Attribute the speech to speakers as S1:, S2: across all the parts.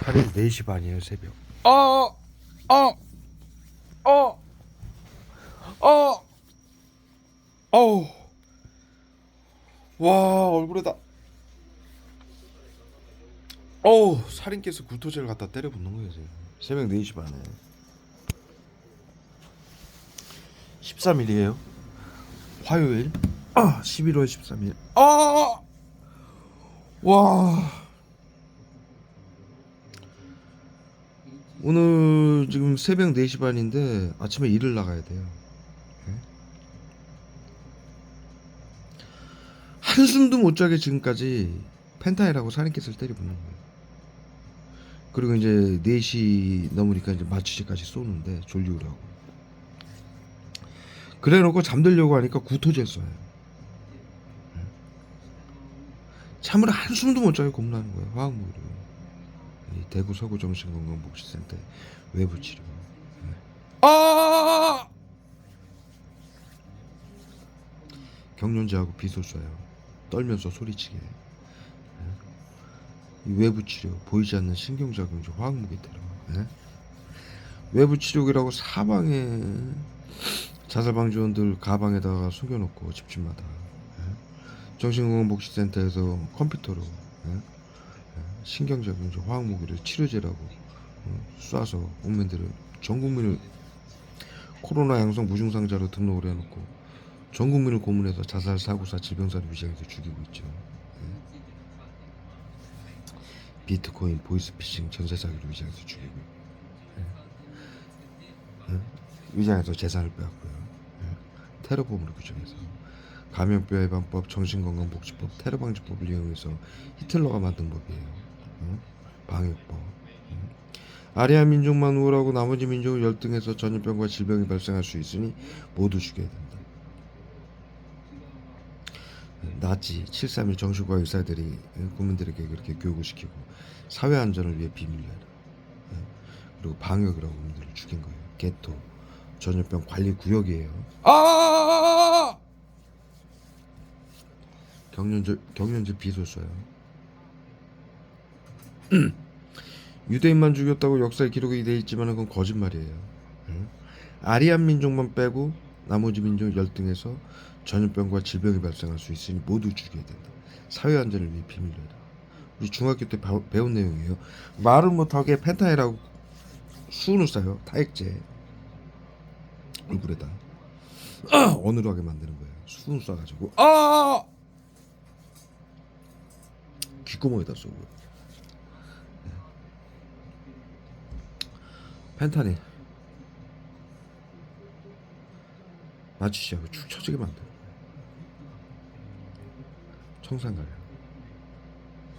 S1: 8일 4시 반이에요, 새벽.
S2: 어, 어, 어, 어우, 와, 얼굴에다, 어우, 살인께서 구토제를 갖다 때려 붓는 거예요, 지금. 새벽 4시 반에. 13일이에요. 화요일. 11월 13일. 와. 오늘 지금 새벽 4시 반인데 아침에 일을 나가야 돼요. 예? 한숨도 못 자게 지금까지 펜타일하고 살인캐스를 때려 붓는 거예요. 그리고 이제 4시 넘으니까 이제 마취제까지 쏘는데 졸리우라고. 그래 놓고 잠들려고 하니까 구토제 쏴요. 참으로 한숨도 못 자게 고문하는 거예요. 화학무기로. 이 대구 서구 정신건강복지센터 외부 치료. 경련제하고 비소 쏴요. 떨면서 소리치게. 이 외부 치료, 보이지 않는 신경작용제 화학무기 테러. 예? 외부 치료기라고 사방에 자살방지원들 가방에다가 숨겨놓고 집집마다. 예? 정신건강복지센터에서 컴퓨터로 신경작용제 화학무기를 치료제라고 쏴서 국민들을 전 국민을 코로나 양성 무증상자로 등록을 해놓고 전 국민을 고문해서 자살, 사고사, 질병사를 위장해서 죽이고 있죠. 비트코인, 보이스피싱, 전세사기로 위장해서 죽이고 위장해서 재산을 빼앗고요. 테러범으로 규정해서 감염병 예방법, 정신건강복지법, 테러방지법을 이용해서 히틀러가 만든 법이에요. 방역법. 아리아 민족만 우월하고 나머지 민족을 열등해서 전염병과 질병이 발생할 수 있으니 모두 죽여야 된다. 나치 731 정신과 의사들이 국민들에게 그렇게 교육을 시키고 사회 안전을 위해 비밀리에 그리고 방역이라고 국민들을 죽인 거예요. 게토 전염병 관리 구역이에요. 경련제 비소 써요. 유대인만 죽였다고 역사에 기록이 돼 있지만 그건 거짓말이에요. 아리안 민족만 빼고 나머지 민족 열등해서 전염병과 질병이 발생할 수 있으니 모두 죽여야 된다. 사회 안전을 위해 비밀리에다. 우리 중학교 때 배운 내용이에요. 말을 못하게 펜타일하고 수은을 쏴요. 타액제 얼굴에다 어느하게 만드는 거예요. 수은 쏴가지고 귓구멍에다 쏘고. 펜타닐 마취시하고 축 처지게 만들어. 청산가려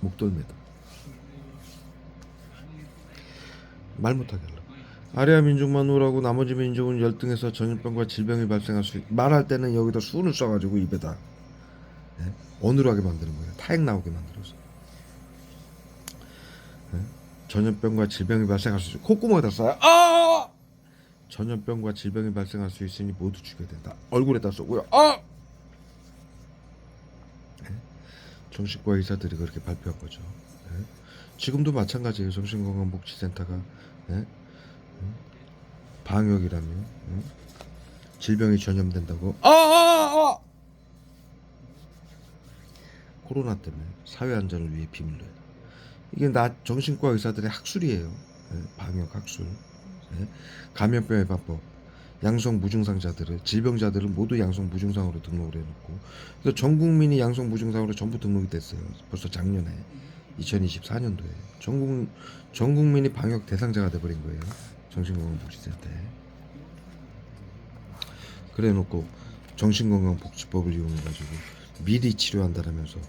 S2: 목돌매다 말 못하게 하려고. 아리아 민족만 오라고 나머지 민족은 열등해서 전염병과 질병이 발생할 수 말할 때는 여기다 수은을 쏴가지고 입에다 어느하게 만드는 거예요. 타액 나오게 만들어서. 전염병과 질병이 발생할 수 있어. 콧구멍에다 쏴요. 전염병과 질병이 발생할 수 있으니 모두 죽여야 된다. 얼굴에다 쏘고요. 정신과 의사들이 그렇게 발표한 거죠. 지금도 마찬가지예요. 정신건강복지센터가 방역이라면 질병이 전염된다고 코로나 때문에 사회 안전을 위해 비밀로 해요. 이게 정신과 의사들의 학술이에요. 방역 학술. 감염병 예방법. 양성 무증상자들을 질병자들을 모두 양성 무증상으로 등록을 해놓고 그래서 전 국민이 양성 무증상으로 전부 등록이 됐어요. 벌써 작년에 2024년도에 전 국민이 방역 대상자가 돼버린 거예요. 정신건강복지센터에. 그래놓고 정신건강복지법을 이용해가지고 미리 치료한다라면서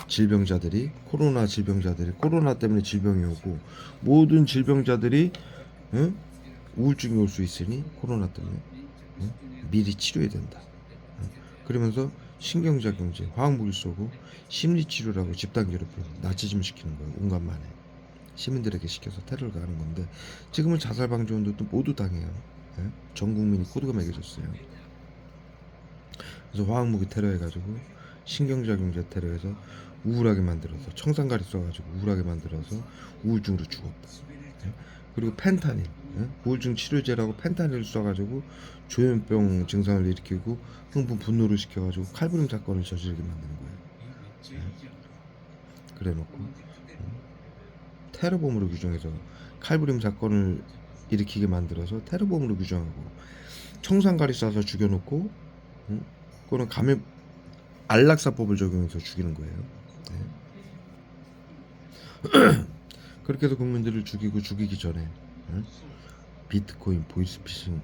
S2: 질병자들이 코로나 때문에 질병이 오고 모든 질병자들이 우울증이 올 수 있으니 코로나 때문에 미리 치료해야 된다. 그러면서 신경작용제, 화학무기 쏘고 심리치료라고 집단 괴롭힘, 나치즘 시키는 거예요. 온갖 만에 시민들에게 시켜서 테러를 가하는 건데 지금은 자살방지원들도 모두 당해요. 전 국민이 코드가 매겨졌어요. 그래서 화학무기 테러 해가지고 신경작용제 테러해서 우울하게 만들어서 청산가리 써가지고 우울하게 만들어서 우울증으로 죽었다. 예? 그리고 펜타닐, 예? 우울증 치료제라고 펜타닐을 써가지고 조현병 증상을 일으키고 흥분 분노를 시켜가지고 칼부림 사건을 저지르게 만드는 거예요. 예? 그래놓고 테러범으로 규정해서 칼부림 사건을 일으키게 만들어서 테러범으로 규정하고 청산가리 쏴서 죽여놓고 그거는 감염 안락사법을 적용해서 죽이는 거예요. 네. 그렇게 해서 국민들을 죽이고 죽이기 전에 비트코인, 보이스피싱,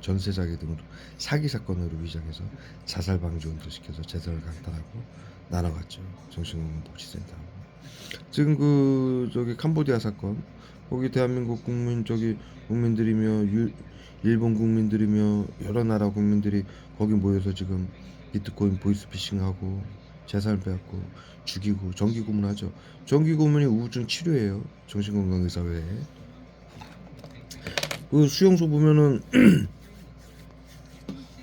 S2: 전세 사기 등으로 사기 사건으로 위장해서 자살 방지원도 시켜서 재산을 강탈하고 날아갔죠. 정신건강복지센터. 지금 그 저기 캄보디아 사건, 거기 대한민국 국민들이며 일본 국민들이며 여러 나라 국민들이 거기 모여서 지금 비트코인 보이스피싱하고 재산을 빼앗고 죽이고 정기고문하죠. 정기고문이 우울증 치료예요. 정신건강의사회에. 그 수용소 보면은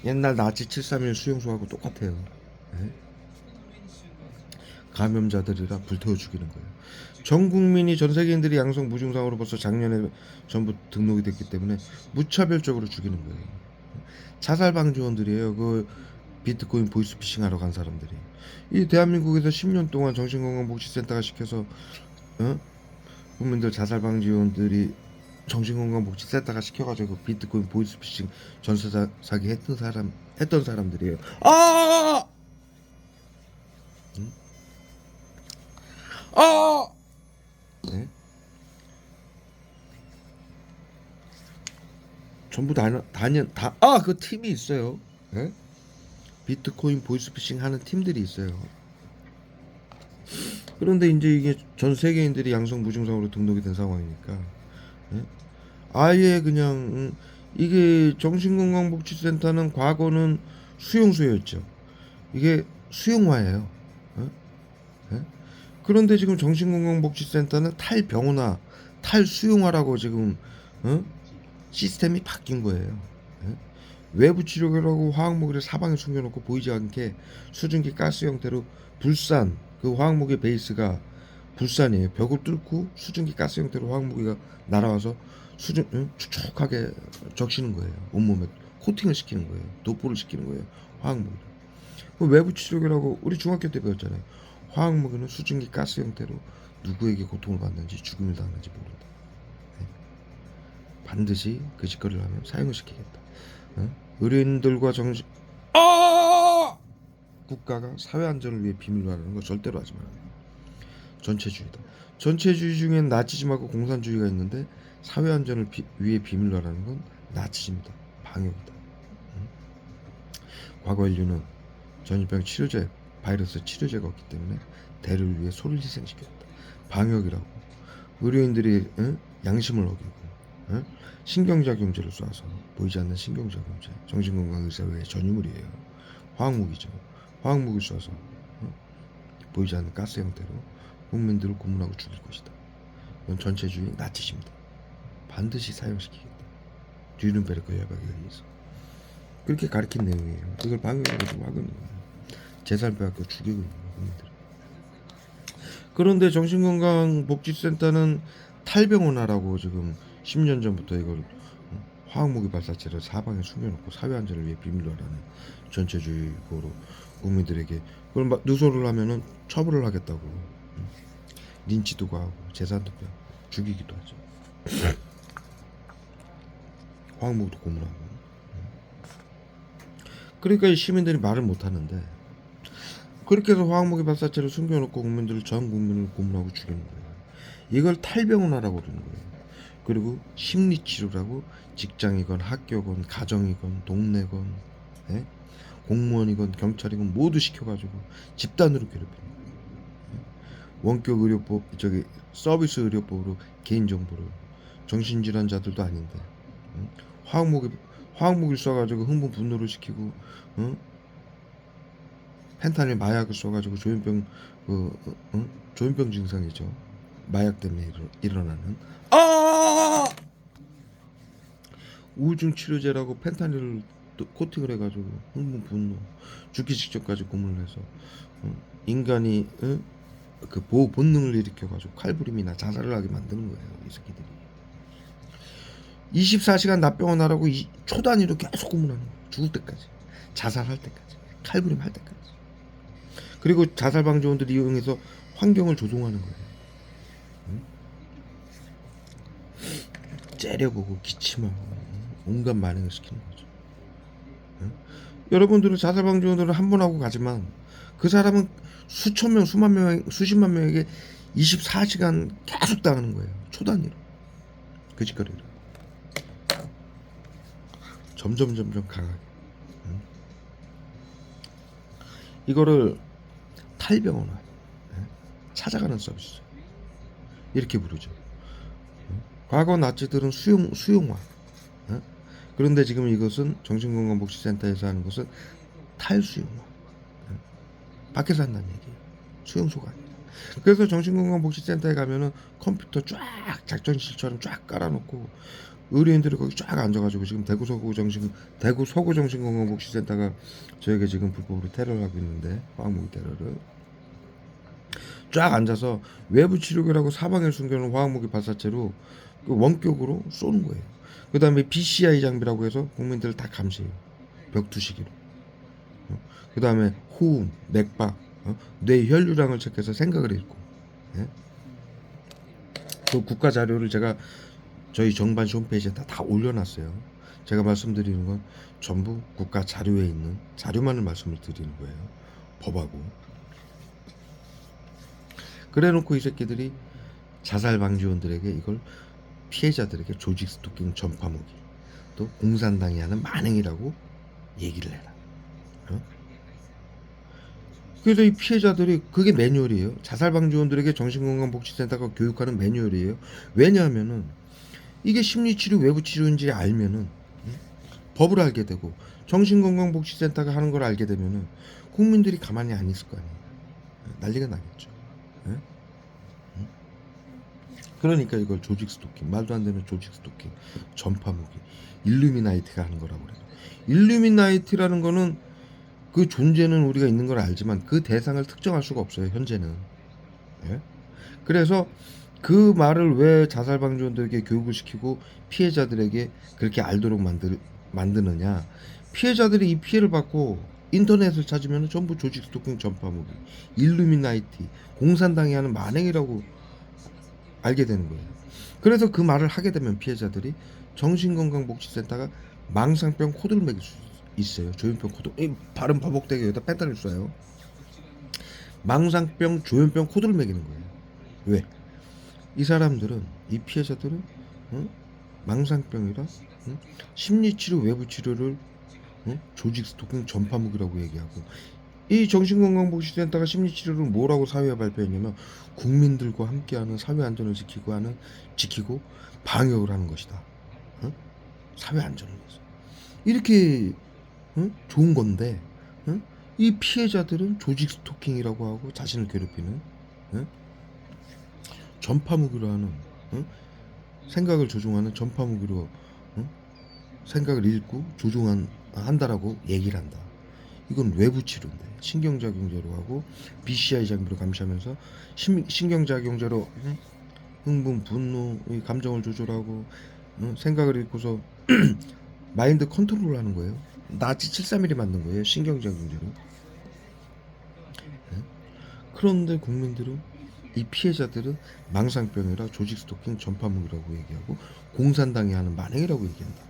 S2: 옛날 나치 731 수용소하고 똑같아요. 네? 감염자들이라 불태워 죽이는 거예요. 전 국민이 전 세계인들이 양성 무증상으로 벌써 작년에 전부 등록이 됐기 때문에 무차별적으로 죽이는 거예요. 자살 방지원들이에요. 그 비트코인 보이스피싱 하러 간 사람들이. 이 대한민국에서 10년 동안 정신건강복지센터가 시켜서 국민들 자살 방지원들이 정신건강복지센터가 시켜가지고 비트코인 보이스피싱 전세 사기 했던 사람들이에요. 아! 응? 아! 네? 전부 그 팀이 있어요. 네? 비트코인 보이스피싱 하는 팀들이 있어요. 그런데 이제 이게 전 세계인들이 양성 무증상으로 등록이 된 상황이니까 예? 아예 그냥 이게 정신건강복지센터는 과거는 수용소였죠. 이게 수용화예요. 예? 예? 그런데 지금 정신건강복지센터는 탈병원화, 탈수용화라고 지금 시스템이 바뀐 거예요. 예? 외부 치료라고 화학무기를 사방에 숨겨놓고 보이지 않게 수증기 가스 형태로 불산, 그 화학무기 베이스가 불산이에요. 벽을 뚫고 수증기 가스 형태로 화학무기가 날아와서 축축하게 적시는 거예요. 온몸에 코팅을 시키는 거예요. 도포를 시키는 거예요. 화학무기를. 그 외부 치료기라고 우리 중학교 때 배웠잖아요. 화학무기는 수증기 가스 형태로 누구에게 고통을 받는지 죽음을 당하는지 모른다. 네. 반드시 그 짓거리를 하면 사용을 시키겠다. 의료인들과 국가가 사회 안전을 위해 비밀로 하는 거 절대로 하지 말아요. 전체주의다. 전체주의 중엔 나치즘하고 공산주의가 있는데 사회 안전을 위해 비밀로 하라는 건 나치즘이다. 방역이다. 과거 인류는 전염병 치료제, 바이러스 치료제가 없기 때문에 대를 위해 소를 희생시켰다. 방역이라고. 의료인들이 양심을 어기고 신경작용제를 쏴서 보이지 않는 신경작용제, 정신건강의사회의 전유물이에요. 화학무기죠. 화학무기 쏴서 보이지 않는 가스 형태로 국민들을 고문하고 죽일 것이다. 이건 전체주의 나치십니다. 반드시 사용시키겠다. 뉘른베르크 협약에 의해서 그렇게 가르친 내용이에요. 그걸 방역으로 하고 있는 거예요. 재산 빼앗고 죽이고 있는 국민들. 그런데 정신건강복지센터는 탈병원화라고 지금 10년 전부터 이걸 화학무기 발사체를 사방에 숨겨놓고 사회안전을 위해 비밀로 하라는 전체주의고로 국민들에게 그걸 누설을 하면은 처벌을 하겠다고 린치도 가하고 재산도 빼고 죽이기도 하죠. 화학무기도 고문하고. 그러니까 이 시민들이 말을 못하는데 그렇게 해서 화학무기 발사체를 숨겨놓고 전 국민을 고문하고 죽이는 거예요. 이걸 탈병원화라고 그러는 거예요. 그리고 심리치료라고 직장이건 학교건 가정이건 동네건 공무원이건 경찰이건 모두 시켜가지고 집단으로 괴롭히는 거예요. 원격 의료법 서비스 의료법으로 개인정보를 정신질환자들도 아닌데 화학무기를 쏴가지고 흥분 분노를 시키고 펜타닐 마약을 쏴가지고 조현병 증상이죠. 마약 때문에 일어나는 우울증 치료제라고 펜타닐을 또 코팅을 해가지고 흥분, 분노, 죽기 직전까지 고문을 해서 인간이 그 보호 본능을 일으켜가지고 칼부림이나 자살을 하게 만드는 거예요, 이 새끼들이. 24시간 납병원 하라고 초 단위로 계속 고문하는 거예요. 죽을 때까지, 자살할 때까지, 칼부림할 때까지. 그리고 자살 방지원들 이용해서 환경을 조종하는 거예요. 째려보고 기침하고 온갖 만행을 시키는 거죠. 여러분들은 자살 방지원들은 한 번 하고 가지만 그 사람은 수천 명, 수만 명, 수십만 명에게 24시간 계속 당하는 거예요. 초 단위로. 그 짓거리를. 점점 강하게. 이거를 탈병원화, 찾아가는 서비스, 이렇게 부르죠. 과거 나치들은 수용화. 그런데 지금 이것은 정신건강복지센터에서 하는 것은 탈수용화. 밖에서 한다는 얘기예요. 수용소가 아니라. 그래서 정신건강복지센터에 가면은 컴퓨터 쫙 작전실처럼 쫙 깔아놓고 의료인들이 거기 쫙 앉아가지고 지금 대구 서구 정신건강복지센터가 저에게 지금 불법으로 테러를 하고 있는데, 화학무기 테러를 쫙 앉아서 외부 치료기라고 사방에 숨겨놓은 화학무기 발사체로 그 원격으로 쏘는 거예요. 그 다음에 BCI 장비라고 해서 국민들을 다 감시해요. 벽투시기로. 그 다음에 호흡, 맥박, 뇌 혈류량을 체크해서 생각을 읽고. 그 국가 자료를 제가 저희 정반시 홈페이지에 다 올려놨어요. 제가 말씀드리는 건 전부 국가 자료에 있는 자료만을 말씀을 드리는 거예요. 법하고. 그래놓고 이 새끼들이 자살 방지원들에게 이걸 피해자들에게 조직 스토킹 전파무기, 또 공산당이 하는 만행이라고 얘기를 해라. 그래서 이 피해자들이, 그게 매뉴얼이에요. 자살 방지원들에게 정신건강복지센터가 교육하는 매뉴얼이에요. 왜냐하면은 이게 심리치료 외부치료인지 알면은 법을 알게 되고 정신건강복지센터가 하는 걸 알게 되면은 국민들이 가만히 안 있을 거 아니에요. 난리가 나겠죠. 그러니까 이걸 조직 스토킹, 말도 안 되는 조직 스토킹, 전파무기, 일루미나이트가 하는 거라고 그래요. 일루미나이트라는 거는 그 존재는 우리가 있는 걸 알지만 그 대상을 특정할 수가 없어요, 현재는. 그래서 그 말을 왜 자살 방지원들에게 교육을 시키고 피해자들에게 그렇게 알도록 만드느냐. 피해자들이 이 피해를 받고 인터넷을 찾으면 전부 조직 스토킹 전파무기, 일루미나이티, 공산당이 하는 만행이라고 알게 되는 거예요. 그래서 그 말을 하게 되면 피해자들이 정신건강복지센터가 망상병 코드를 매길 수 있어요. 조현병 코드. 이 발음 버벅대게 여기다 펜타를 쏴요. 망상병, 조현병 코드를 매기는 거예요. 왜? 이 사람들은, 이 피해자들은 망상병이라 심리치료 외부치료를 조직 스토킹 전파무기라고 얘기하고, 이 정신건강복지센터가 심리치료를 뭐라고 사회에 발표했냐면 국민들과 함께하는 사회 안전을 지키고 방역을 하는 것이다. 사회 안전을 위해서. 이렇게 좋은 건데 이 피해자들은 조직 스토킹이라고 하고 자신을 괴롭히는 전파무기로 하는 생각을 조종하는 전파무기로 생각을 읽고 한다라고 얘기를 한다. 이건 외부 치료인데 신경작용제로 하고 BCI 장비로 감시하면서 신경작용제로 흥분, 분노, 감정을 조절하고 생각을 읽고서 마인드 컨트롤을 하는 거예요. 나치 731이 만든 거예요, 신경작용제로. 그런데 국민들은, 이 피해자들은 망상병이라 조직 스토킹 전파무기라고 얘기하고 공산당이 하는 만행이라고 얘기한다.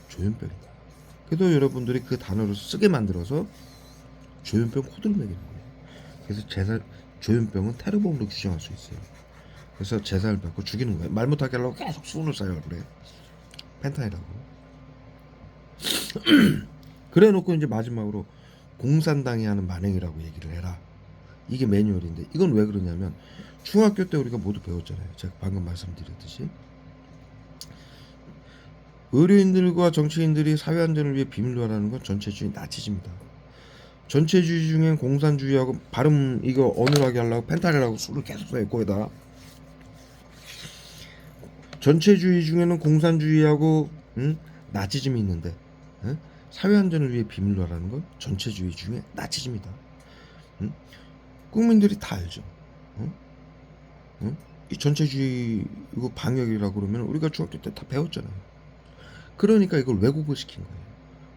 S2: 조현병이다. 그래도 여러분들이 그 단어를 쓰게 만들어서 조현병 코드를 매기는 거예요. 그래서 조현병은 테러범으로 규정할 수 있어요. 그래서 재산을 받고 죽이는 거예요. 말 못하게 하려고 계속 수은을 쏴요. 그래. 펜타이라고. 그래 놓고 이제 마지막으로 공산당이 하는 만행이라고 얘기를 해라. 이게 매뉴얼인데, 이건 왜 그러냐면 중학교 때 우리가 모두 배웠잖아요. 제가 방금 말씀드렸듯이 의료인들과 정치인들이 사회안전을 위해 비밀로 하라는 건 전체주의 나치즘이다. 전체주의 중엔 공산주의하고, 발음 이거 어눌하게 하려고 펜타레라고 수를 계속 써요. 거기다 전체주의 중에는 공산주의하고 나치즘이 있는데 예? 사회 안전을 위해 비밀로라는 건 전체주의 중에 나치즘이다. 응? 국민들이 다 알죠. 응? 응? 이 전체주의 이거 방역이라고 그러면 우리가 중학교 때 다 배웠잖아요. 그러니까 이걸 왜곡을 시킨 거예요.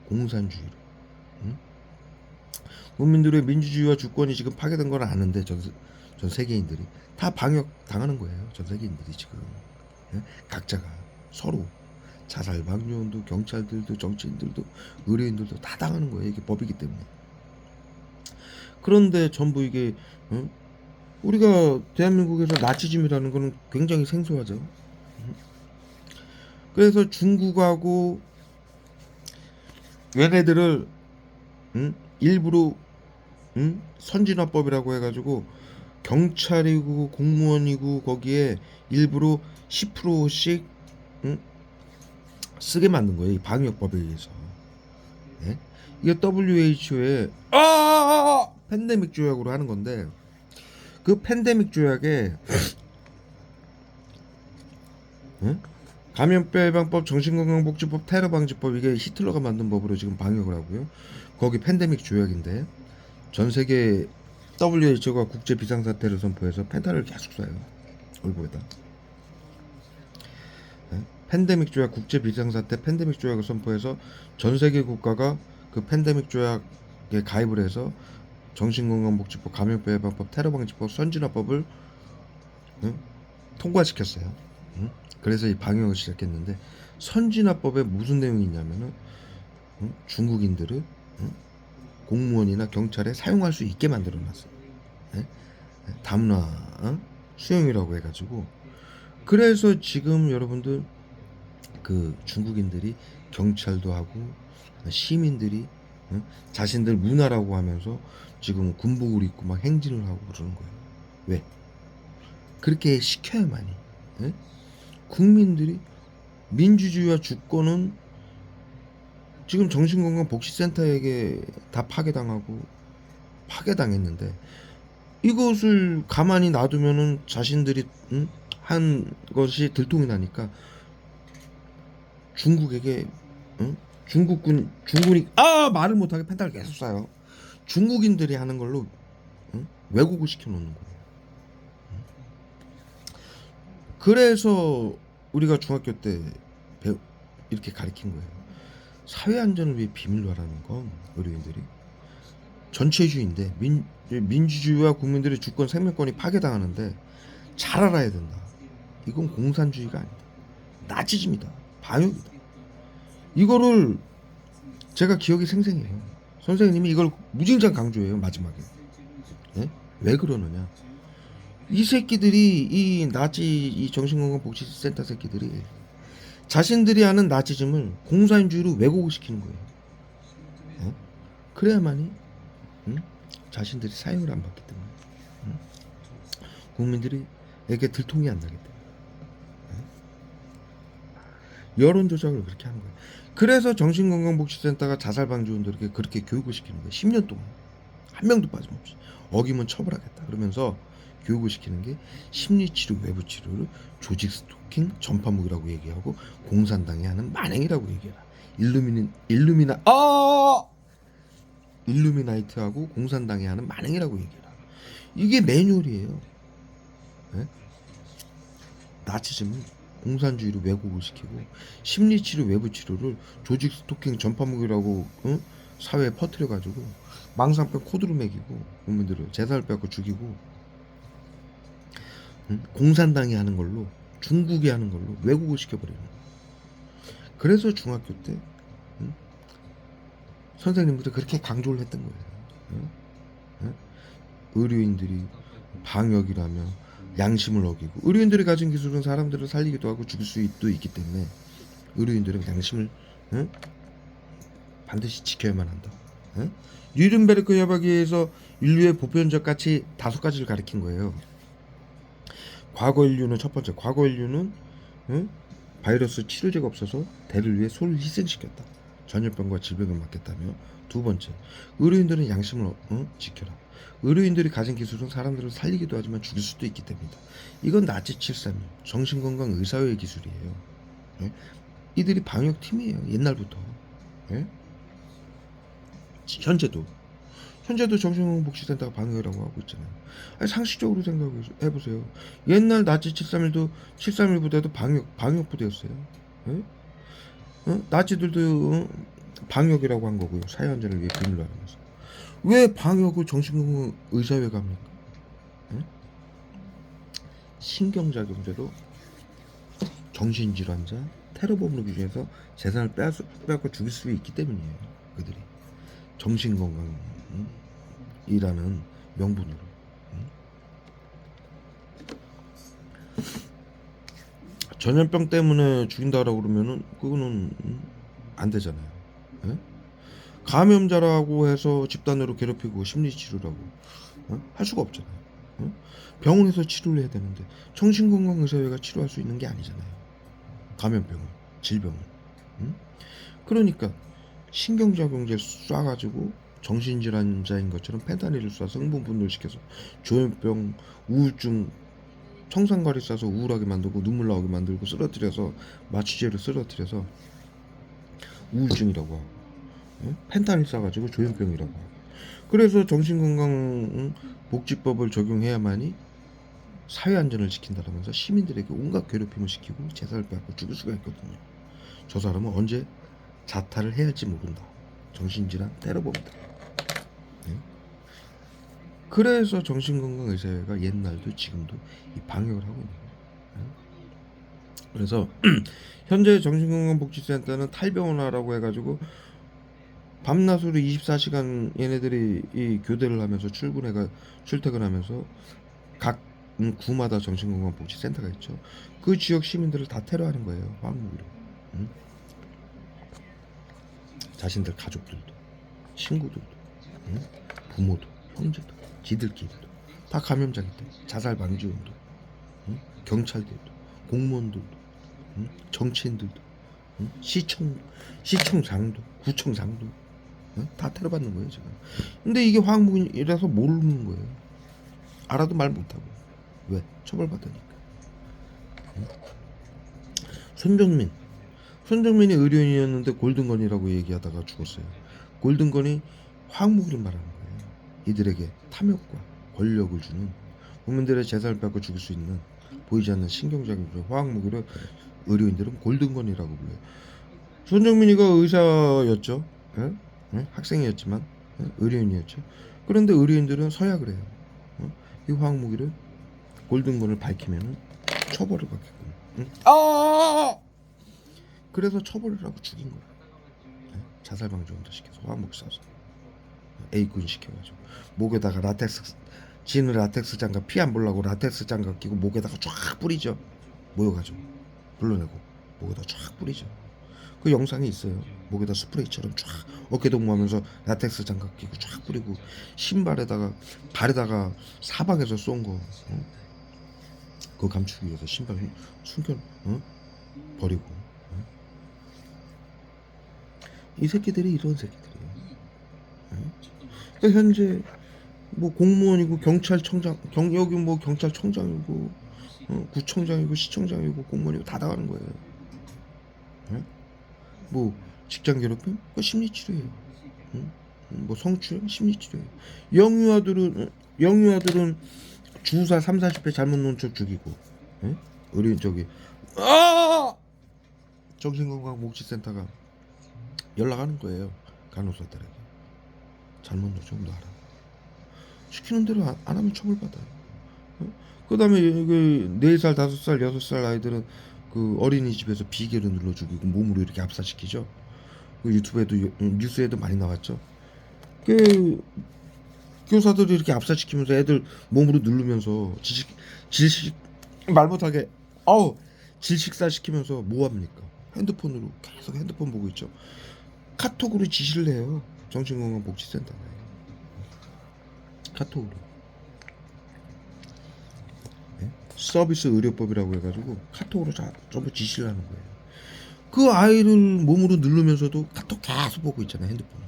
S2: 공산주의로. 응? 국민들의 민주주의와 주권이 지금 파괴된 건 아는데 전 세계인들이 다 방역 당하는 거예요. 전 세계인들이 지금. 예? 각자가 서로 자살 방지원도 경찰들도 정치인들도 의료인들도 다 당하는 거예요. 이게 법이기 때문에. 그런데 전부 이게 우리가 대한민국에서 나치즘이라는 거는 굉장히 생소하죠. 그래서 중국하고 얘네들을 일부러 선진화법이라고 해가지고 경찰이고 공무원이고 거기에 일부러 10%씩 쓰게 만든 거예요. 이 방역법에 의해서. 예? 이게 WHO의 팬데믹 조약으로 하는 건데 그 팬데믹 조약에 감염병 예방법, 정신건강복지법, 테러방지법 이게 히틀러가 만든 법으로 지금 방역을 하고요. 거기 팬데믹 조약인데 전 세계 WHO가 국제 비상사태를 선포해서 펜타를 계속 쏴요. 얼굴에다. 팬데믹 조약 국제 비상사태 팬데믹 조약을 선포해서 전 세계 국가가 그 팬데믹 조약에 가입을 해서 정신건강복지법, 감염병 예방법, 테러방지법, 선진화법을 통과시켰어요. 그래서 이 방역을 시작했는데 선진화법에 무슨 내용이 있냐면은 중국인들을 공무원이나 경찰에 사용할 수 있게 만들어놨어요. 다문화 수용이라고 해가지고 그래서 지금 여러분들 그 중국인들이 경찰도 하고 시민들이 자신들 문화라고 하면서 지금 군복을 입고 막 행진을 하고 그러는 거예요. 왜? 그렇게 시켜야만이 국민들이 민주주의와 주권은 지금 정신건강복지센터에게 다 파괴당했는데 이것을 가만히 놔두면은 자신들이 한 것이 들통이 나니까 중국에게 중군이 말을 못하게 펜타를 계속 쏴요. 중국인들이 하는 걸로 왜곡을 시켜놓는 거예요. 그래서 우리가 중학교 때 이렇게 가르친 거예요. 사회 안전을 위해 비밀로 하라는 건 의료인들이 전체주의인데 민주주의와 국민들의 주권 생명권이 파괴당하는데 잘 알아야 된다. 이건 공산주의가 아니다. 나치즘이다. 방역이다. 이거를 제가 기억이 생생해요. 선생님이 이걸 무진장 강조해요. 마지막에. 네? 왜 그러느냐? 이 새끼들이 이 나치 이 정신건강복지센터 새끼들이 자신들이 하는 나치즘을 공산주의로 왜곡을 시키는 거예요. 그래야만이 자신들이 사형을 안 받기 때문에 국민들이에게 들통이 안 나기 때문에 여론 조작을 그렇게 하는 거예요. 그래서 정신건강복지센터가 자살방지원들에게 그렇게 교육을 시키는 거예요. 10년 동안 한 명도 빠짐없이 어기면 처벌하겠다 그러면서 교육을 시키는 게 심리치료, 외부치료를 조직 스토킹, 전파무기라고 얘기하고 공산당이 하는 만행이라고 얘기해라. 일루미나이트하고 공산당이 하는 만행이라고 얘기해라. 이게 매뉴얼이에요. 네? 나치즘은 공산주의로 왜곡을 시키고 심리치료, 외부치료를 조직 스토킹, 전파무기라고 사회에 퍼뜨려가지고 망상병 코드로 매기고 국민들을 재산을 빼앗고 죽이고 공산당이 하는 걸로 중국이 하는 걸로 왜곡을 시켜버리는 거예요. 그래서 중학교 때 선생님들이 그렇게 강조를 했던 거예요. 의료인들이 방역이라며 양심을 어기고 의료인들이 가진 기술은 사람들을 살리기도 하고 죽일 수도 있기 때문에 의료인들은 양심을 반드시 지켜야만 한다. 뉘른베르크 협약에 의해서 인류의 보편적 가치 5가지를 가리킨 거예요. 과거 인류는 첫 번째, 과거 인류는 바이러스 치료제가 없어서 대를 위해 소를 희생시켰다. 전염병과 질병을 막겠다며. 두 번째, 의료인들은 양심을 지켜라. 의료인들이 가진 기술은 사람들을 살리기도 하지만 죽일 수도 있기 때문이다. 이건 나치 731 정신건강 의사회의 기술이에요. 이들이 방역팀이에요. 옛날부터. 현재도 정신건강복지센터가 방역이라고 하고 있잖아요. 아니, 상식적으로 생각해 보세요. 옛날 나치 731 부대도 방역 부대였어요. 예? 나치들도 방역이라고 한 거고요. 사회안전을 위해 비밀로 하면서. 왜 방역을 정신건강 의사회가 합니까? 예? 신경작용제로 정신질환자, 테러범으로 규정해서 재산을 빼앗고 죽일 수 있기 때문이에요. 그들이 정신건강이라는 명분으로. 전염병 때문에 죽인다라고 그러면은 그거는 안 되잖아요. 예? 감염자라고 해서 집단으로 괴롭히고 심리치료라고 할 수가 없잖아요. 병원에서 치료를 해야 되는데 정신건강의사회가 치료할 수 있는 게 아니잖아요. 감염병을, 질병을. 그러니까 신경작용제 쏴가지고 정신질환자인 것처럼 펜타닐을 쏴서 흥분분열시켜서 조현병, 우울증, 청산가리 쏴서 우울하게 만들고 눈물 나오게 만들고 쓰러뜨려서 마취제로 쓰러뜨려서 우울증이라고 하고, 펜타닐 쏴가지고 조현병이라고 하고. 그래서 정신건강복지법을 적용해야만이 사회안전을 지킨다면서 시민들에게 온갖 괴롭힘을 시키고 재산을 빼앗고 죽일 수가 있거든요. 저 사람은 언제 자탈을 해야 할지 모른다. 정신질환 테러범이다. 네? 그래서 정신건강의사회가 옛날도 지금도 이 방역을 하고 있는 거예요. 네? 그래서 현재 정신건강복지센터는 탈병원화라고 해가지고 밤낮으로 24시간 얘네들이 이 교대를 하면서 출퇴근하면서 각 구마다 정신건강복지센터가 있죠. 그 지역 시민들을 다 테러하는 거예요. 화학무기로. 자신들 가족들도, 친구들도, 부모도, 형제도, 지들끼리도 다 감염자기 때문에 자살 방지 운동, 경찰들도, 공무원들도, 정치인들도, 시청장도, 구청장도 다 테러받는 거예요 지금. 근데 이게 화학무기라서 모르는 거예요. 알아도 말 못하고. 왜? 처벌받으니까. 손정민이 의료인이었는데 골든건이라고 얘기하다가 죽었어요. 골든건이 화학무기를 말하는 거예요. 이들에게 탐욕과 권력을 주는, 국민들의 재산을 뺏고 죽일 수 있는 보이지 않는 신경작용 화학무기를 의료인들은 골든건이라고 불러요. 손정민이가 의사였죠. 예? 학생이었지만 의료인이었죠. 그런데 의료인들은 서약을 해요. 이 화학무기를 골든건을 밝히면 처벌을 받게끔. 그래서 처벌을 하고 죽인 거야. 자살 방지원도 시켜서 화학무기 쏴서 A군 시켜가지고 목에다가 지는 라텍스 장갑 피 안 보려고 라텍스 장갑 끼고 목에다가 쫙 뿌리죠. 모여가지고 불러내고 목에다 쫙 뿌리죠. 그 영상이 있어요. 목에다 스프레이처럼 쫙 어깨동무하면서 라텍스 장갑 끼고 쫙 뿌리고 발에다가 사방에서 쏜 거. 그거 감추기 위해서 신발 숨겨 버리고. 이 새끼들이 이런 새끼들이에요. 그러니까 현재 뭐 공무원이고 여기 뭐 경찰청장이고 구청장이고 시청장이고 공무원이고 다 나가는 거예요. 뭐 직장 괴롭힘? 그 심리치료예요. 뭐 성추행? 심리치료예요. 영유아들은 주사 30-40배 잘못 놓은 척 죽이고, 의료인 정신건강복지센터가 연락하는 거예요. 간호사들에게 잘못 놓은 척 놔라. 시키는 대로 안 하면 처벌받아요. 그 다음에 그 4살, 5살, 6살 아이들은 그 어린이집에서 비계를 눌러 죽이고 몸으로 이렇게 압사시키죠. 그 유튜브에도 뉴스에도 많이 나왔죠. 그 교사들이 이렇게 압사시키면서 애들 몸으로 누르면서 질식 말 못하게 질식사 시키면서 뭐 합니까? 핸드폰으로 계속 핸드폰 보고 있죠. 카톡으로 지시를 해요. 정신건강복지센터가 카톡으로. 서비스 의료법이라고 해가지고 카톡으로 전부 지시를 하는 거예요. 그 아이를 몸으로 누르면서도 카톡 계속 보고 있잖아요. 핸드폰을.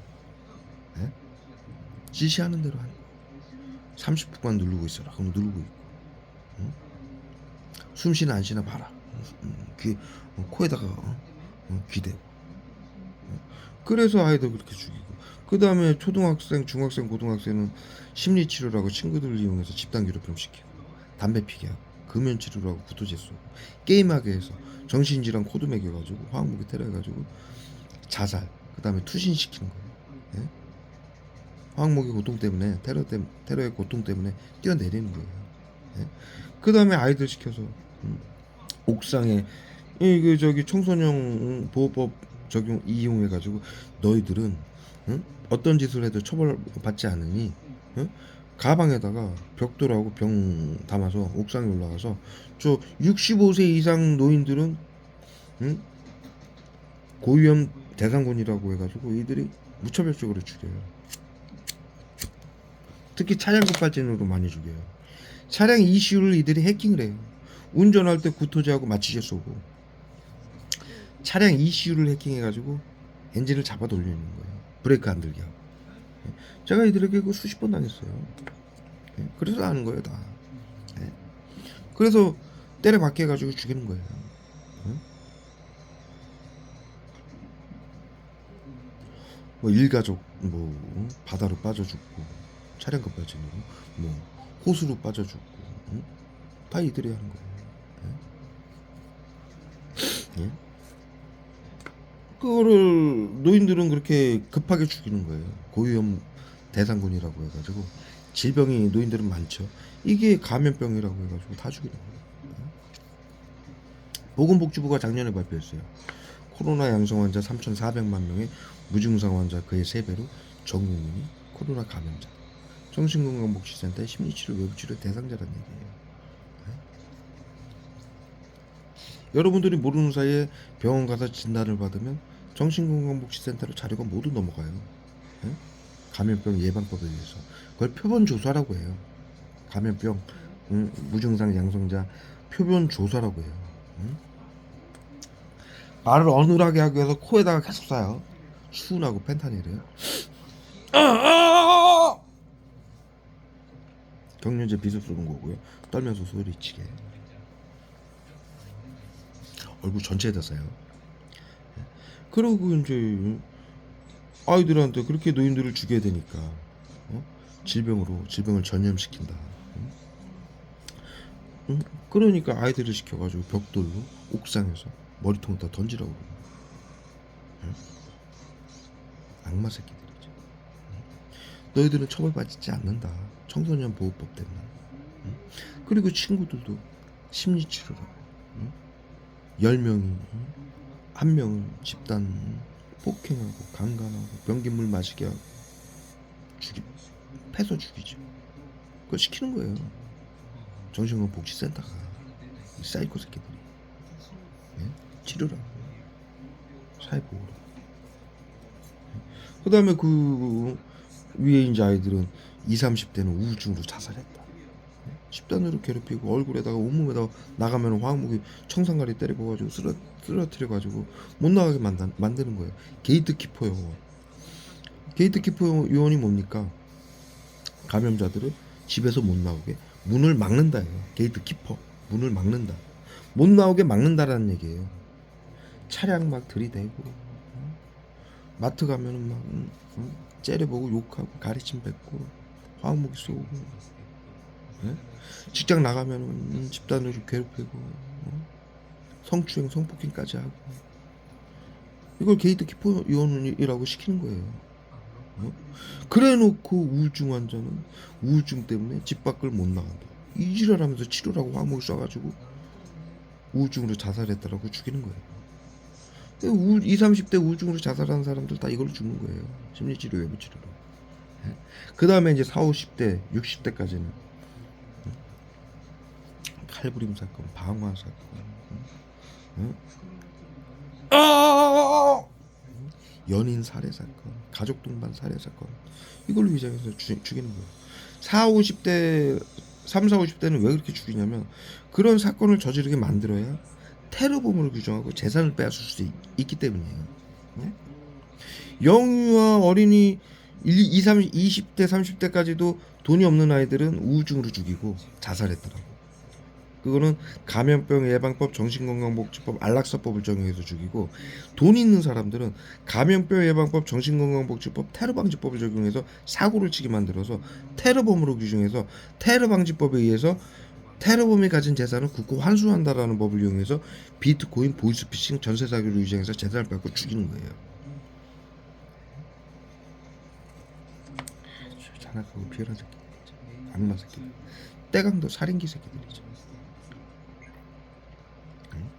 S2: 지시하는 대로 하는 거예요. 30분간 누르고 있어라. 그럼 누르고 있고. 숨 쉬나 안 쉬나 봐라. 코에다가 귀대고. 그래서 아이들 그렇게 죽이고. 그 다음에 초등학생, 중학생, 고등학생은 심리치료라고 친구들을 이용해서 집단 괴롭힘 시키고, 담배 피게 하고, 금연치료라고 구토제 쏘고, 게임하게 해서 정신질환 코드 매겨가지고 화학무기 테러해가지고 자살, 그 다음에 투신시키는 거예요. 예? 화학무기 고통 때문에 테러의 고통 때문에 뛰어내리는 거예요. 예? 그 다음에 아이들 시켜서 옥상에 그 저기 청소년 보호법 적용 이용해가지고 너희들은 어떤 짓을 해도 처벌받지 않으니 가방에다가 벽돌하고 병 담아서 옥상에 올라가서 저 65세 이상 노인들은 고위험 대상군이라고 해가지고 이들이 무차별적으로 죽여요. 특히 차량 급발진으로 많이 죽여요. 차량 ECU를 이들이 해킹을 해요. 운전할 때 구토제하고 마취제 쏘고 차량 ECU를 해킹해가지고 엔진을 잡아 돌리는 거예요. 브레이크 안 들게 하고. 제가 이들에게 그 수십 번 당했어요. 그래서 아는 거예요 다. 그래서 때려 박게 해가지고 죽이는 거예요. 뭐 일가족 뭐 바다로 빠져 죽고 차량 급발진으로 뭐 호수로 빠져 죽고 다 이들이 하는 거예요. 예? 그거를 노인들은 그렇게 급하게 죽이는 거예요. 고위험 대상군이라고 해가지고 질병이 노인들은 많죠. 이게 감염병이라고 해가지고 다 죽이는 거예요. 보건복지부가 작년에 발표했어요. 코로나 양성 환자 3,400만 명의 무증상 환자 그의 3배로 전 국민이 코로나 감염자. 정신건강복지센터의 심리치료 외부치료 대상자라는 얘기예요. 여러분들이 모르는 사이에 병원 가서 진단을 받으면 정신건강복지센터로 자료가 모두 넘어가요. 감염병 예방법에 의해서 그걸 표본조사라고 해요. 감염병 무증상 양성자 표본조사라고 해요. 말을 어눌하게 하기 위해서 코에다가 계속 쏴요. 수은하고 펜타닐이에요. 경련제 비습 쏘는 거고요. 떨면서 소리치게. 얼굴 전체에다 쏴요. 그러고 이제 아이들한테 그렇게 노인들을 죽여야 되니까 질병을 전염시킨다. 그러니까 아이들을 시켜가지고 벽돌로 옥상에서 머리통에다 던지라고 그래요. 악마 새끼들이죠. 너희들은 처벌받지 않는다. 청소년 보호법 때문에. 그리고 친구들도 심리치료라고 10명이 한 명은 집단 폭행하고 강간하고 변기물 마시게 하고 패서 죽이죠. 그걸 시키는 거예요. 정신건강복지센터가 이 사이코 새끼들이 치료라고 사회보호라고. 그 다음에 그 위에 이제 아이들은 20, 30대는 우울증으로 자살했다. 집단으로 괴롭히고 얼굴에다가 온몸에다가 나가면 화학무기 청산가리 때려가지고 쓰러뜨려가지고 못 나가게 만드는 거예요. 게이트키퍼 요원. 게이트키퍼 요원이 뭡니까? 감염자들을 집에서 못 나오게 문을 막는다예요. 게이트키퍼 문을 막는다. 못 나오게 막는다라는 얘기예요. 차량 막 들이대고 마트 가면은 막 째려보고 욕하고 가리침 뱉고 화학무기 쏘고 직장 나가면은 집단으로 괴롭히고 성추행 성폭행까지 하고 이걸 게이트키퍼 요원이라고 시키는 거예요. 그래놓고 우울증 환자는 우울증 때문에 집 밖을 못 나간다. 이지랄하면서 치료라고 화학무기 쏴가지고 우울증으로 자살했다라고 죽이는 거예요. 20, 30대 우울증으로 자살하는 사람들 다 이걸로 죽는 거예요. 심리치료 외부치료로. 그 다음에 이제 40, 50대 60대까지는 칼부림 사건, 방화 사건, 연인 살해 사건, 가족 동반 살해 사건 이걸로 위장해서 죽이는 거예요. 40, 50대 3, 4, 50대는 왜 그렇게 죽이냐면 그런 사건을 저지르게 만들어야 테러범으로 규정하고 재산을 빼앗을 수 있기 때문이에요. 영유아 어린이 20대 30대까지도 돈이 없는 아이들은 우울증으로 죽이고 자살했더라고. 그거는 감염병 예방법, 정신건강복지법, 안락사법을 적용해서 죽이고, 돈 있는 사람들은 감염병 예방법, 정신건강복지법, 테러방지법을 적용해서 사고를 치게 만들어서 테러범으로 규정해서 테러방지법에 의해서 테러범이 가진 재산을 국고 환수한다라는 법을 이용해서 비트코인, 보이스피싱, 전세 사기를 유정해서 재산을 뺏고 죽이는 거예요. 잔악하고 비열한 새끼들이죠. 악마 새끼들. 때강도 살인기 새끼들이죠. 응?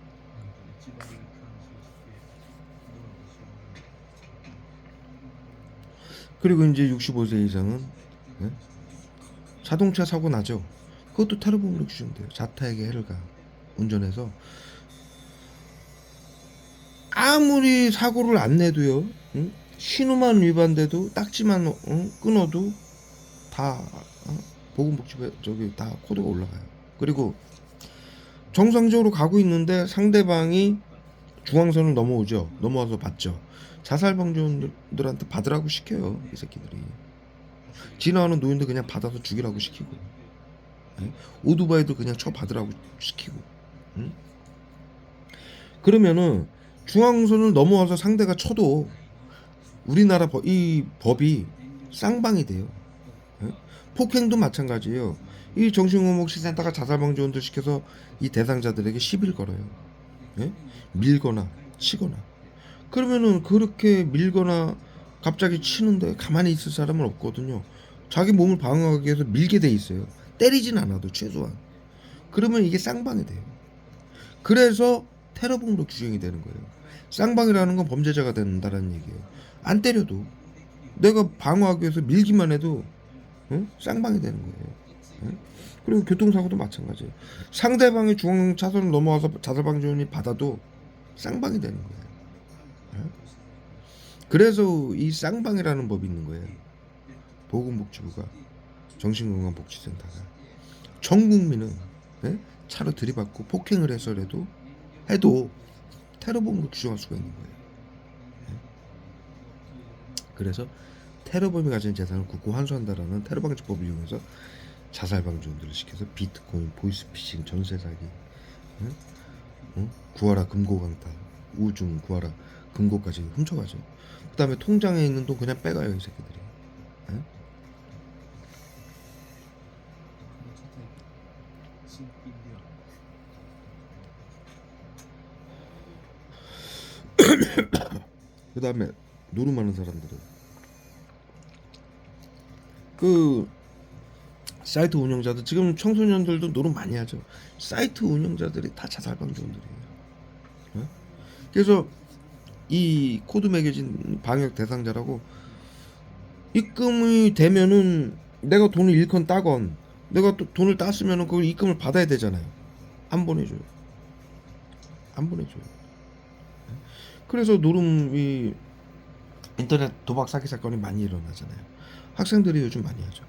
S2: 그리고 이제 65세 이상은, 예? 자동차 사고 나죠. 그것도 테러범으로 규정돼요. 자타에게 해를 가 운전해서 아무리 사고를 안 내도요, 응? 신호만 위반돼도 딱지만 끊어도 다 보건복지부에 저기 다 코드가 올라가요. 그리고 정상적으로 가고 있는데 상대방이 중앙선을 넘어오죠. 넘어와서 받죠. 자살방지원들한테 받으라고 시켜요. 이 새끼들이. 지나가는 노인들 그냥 받아서 죽이라고 시키고, 예? 오토바이도 그냥 쳐 받으라고 시키고, 응? 그러면은 중앙선을 넘어와서 상대가 쳐도 우리나라 이 법이 쌍방이 돼요. 예? 폭행도 마찬가지예요. 이 정신건강복지센터가 자살방지원들 시켜서 이 대상자들에게 시비를 걸어요. 예? 밀거나 치거나. 그러면은 그렇게 밀거나 갑자기 치는데 가만히 있을 사람은 없거든요. 자기 몸을 방어하기 위해서 밀게 돼 있어요. 때리진 않아도 최소한. 그러면 이게 쌍방이 돼요. 그래서 테러범으로 규정이 되는 거예요. 쌍방이라는 건 범죄자가 된다는 얘기예요. 안 때려도 내가 방어하기 위해서 밀기만 해도 쌍방이 되는 거예요. 그리고 교통사고도 마찬가지예요. 상대방이 중앙 차선을 넘어와서 자살방지원이 받아도 쌍방이 되는 거예요. 그래서 이 쌍방이라는 법이 있는 거예요. 보건복지부가, 정신건강복지센터가 전 국민은 차로 들이받고 폭행을 해서라도 해도 테러범으로 규정할 수가 있는 거예요. 그래서 테러범이 가진 재산을 국고 환수한다라는 테러방지법을 이용해서 자살방지원들을 시켜서 비트코인, 보이스피싱, 전세사기, 구하라 금고강탈, 우중 구하라 금고까지 훔쳐가죠. 그 다음에 통장에 있는 돈 그냥 빼가요, 이 새끼들이. 그 다음에 노름하는 사람들은 그 사이트 운영자들, 지금 청소년들도 노름 많이 하죠. 사이트 운영자들이 다 자살방지원들이에요. 그래서 이 코드 매겨진 방역 대상자라고 입금이 되면은 내가 돈을 잃건 따건 내가 또 돈을 땄으면은 그 입금을 받아야 되잖아요. 안 보내줘요. 안 보내줘요. 그래서 노름이 인터넷 도박 사기 사건이 많이 일어나잖아요. 학생들이 요즘 많이 하죠.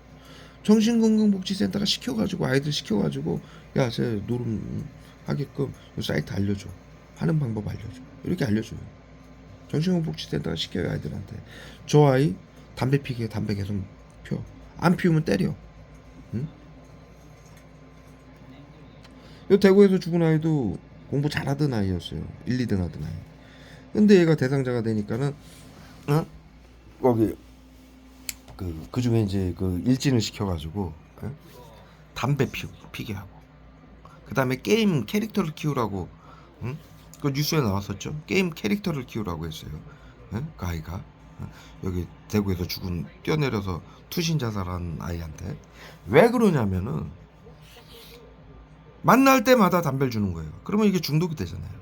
S2: 정신건강복지센터가 시켜가지고 아이들 시켜가지고 야, 쟤 노름 하게끔 사이트 알려줘. 하는 방법 알려줘. 이렇게 알려줘요. 정신건강복지센터가 시켜요, 아이들한테. 저 아이 담배 피게 담배 계속 펴. 안 피우면 때려. 응? 이 대구에서 죽은 아이도 공부 잘하던 아이였어요. 1, 2등 하던 아이. 근데 얘가 대상자가 되니까는 거기 그 중에 이제 그 일진을 시켜가지고 담배 피게 하고, 그 다음에 게임 캐릭터를 키우라고, 그 뉴스에 나왔었죠. 게임 캐릭터를 키우라고 했어요. 그 아이가 여기 대구에서 뛰어내려서 투신 자살한 아이한테. 왜 그러냐면은 만날 때마다 담배를 주는 거예요. 그러면 이게 중독이 되잖아요.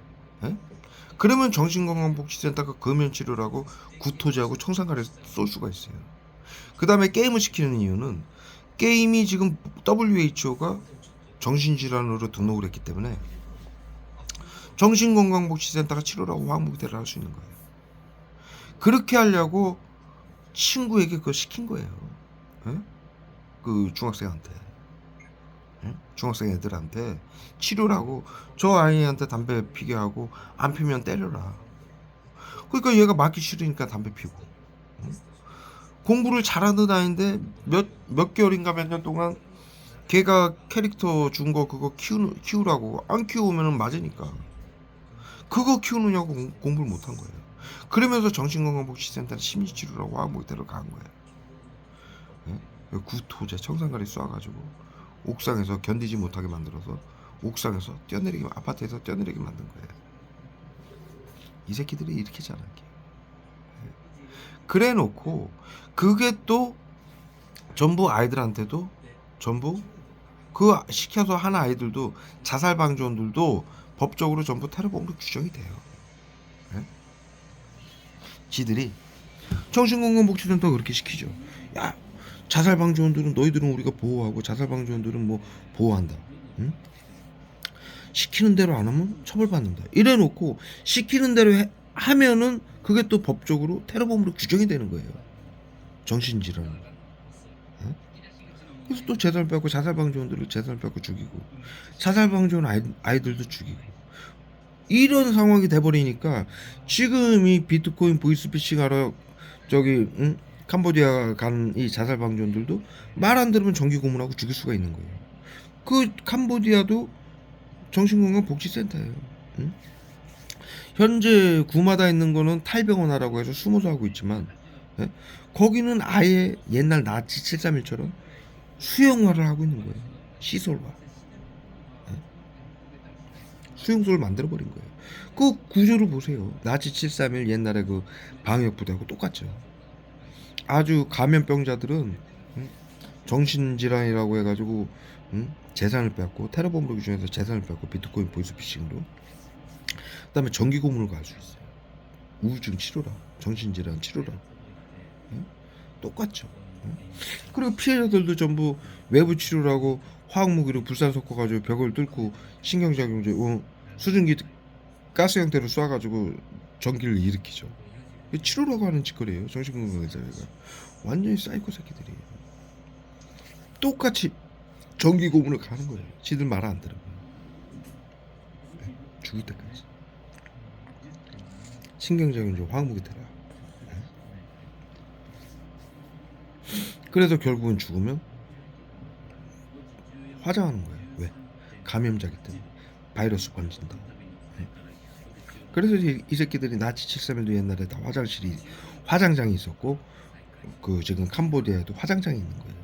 S2: 그러면 정신건강복지센터가 금연치료라고 구토제하고 청산가를 쏠 수가 있어요. 그 다음에 게임을 시키는 이유는 게임이 지금 WHO가 정신질환으로 등록을 했기 때문에 정신건강복지센터가 치료라고 환부대를 할 수 있는 거예요. 그렇게 하려고 친구에게 그거 시킨 거예요. 그 중학생한테. 중학생 애들한테 치료라고, 저 아이한테 담배 피게 하고 안 피면 때려라. 그러니까 얘가 맞기 싫으니까 담배 피고. 공부를 잘하는 아이인데 몇 개월인가 몇 년 동안 걔가 캐릭터 준 거 그거 키우라고 안 키우면은 맞으니까 그거 키우느냐고 공부를 못한 거예요. 그러면서 정신건강복지센터는 심리치료라고 화학모기태를 가한 거예요. 예? 구토제 청산가리 쏴가지고 옥상에서 견디지 못하게 만들어서 옥상에서 뛰어내리게 아파트에서 뛰어내리게 만든 거예요. 이 새끼들이 이렇게 자라게. 그래 놓고 그게 또 전부 아이들한테도 전부 그 시켜서 한 아이들도 자살 방지원들도 법적으로 전부 테러범으로 규정이 돼요. 예? 지들이 정신건강복지센터가 그렇게 시키죠. 야, 자살 방지원들은 너희들은 우리가 보호하고 자살 방지원들은 뭐 보호한다. 응? 시키는 대로 안 하면 처벌받는다. 이래 놓고 시키는 대로 하면은 그게 또 법적으로 테러범으로 규정이 되는 거예요. 정신질환. 응? 그래서 또 재산을 뺏고 자살 방지원들을 재산을 뺏고 죽이고 자살 방지원 아이들도 죽이고 이런 상황이 돼버리니까 지금 이 비트코인 보이스피싱 하러 저기 캄보디아 간 이 자살 방지원들도 말 안 들으면 정기 고문하고 죽일 수가 있는 거예요. 그 캄보디아도 정신건강복지센터예요. 응? 현재 구마다 있는 거는 탈병원하라고 해서 숨어서 하고 있지만 예? 거기는 아예 옛날 나치 731처럼 수용화를 하고 있는 거예요. 시설화. 예? 수용소를 만들어버린 거예요. 그 구조를 보세요. 나치 731 옛날에 그 방역부대하고 똑같죠. 아주 감염병자들은 정신질환이라고 해가지고 재산을 뺏고 테러범으로 규정해서 재산을 뺏고 비트코인 보이스피싱으로 그다음에 정기 고문을 갈 수 있어요. 우울증 치료라, 정신질환 치료라, 똑같죠. 그리고 피해자들도 전부 외부 치료라고 화학무기로 불산 섞어가지고 벽을 뚫고 신경작용제 수증기 가스 형태로 쏴가지고 전기를 일으키죠. 치료라고 하는 짓거리예요. 정신건강의사회가 완전히 사이코 새끼들이에요. 똑같이 전기 고문을 가는 거예요. 지들 말 안 들으면 죽을 때까지. 신경작용제 화학무기 테라. 그래서 결국은 죽으면 화장하는 거예요. 왜? 감염자기 때문에 바이러스 번진다. 그래서 이 새끼들이 나치 731도 옛날에 다 화장장이 있었고 그 지금 캄보디아에도 화장장이 있는 거예요.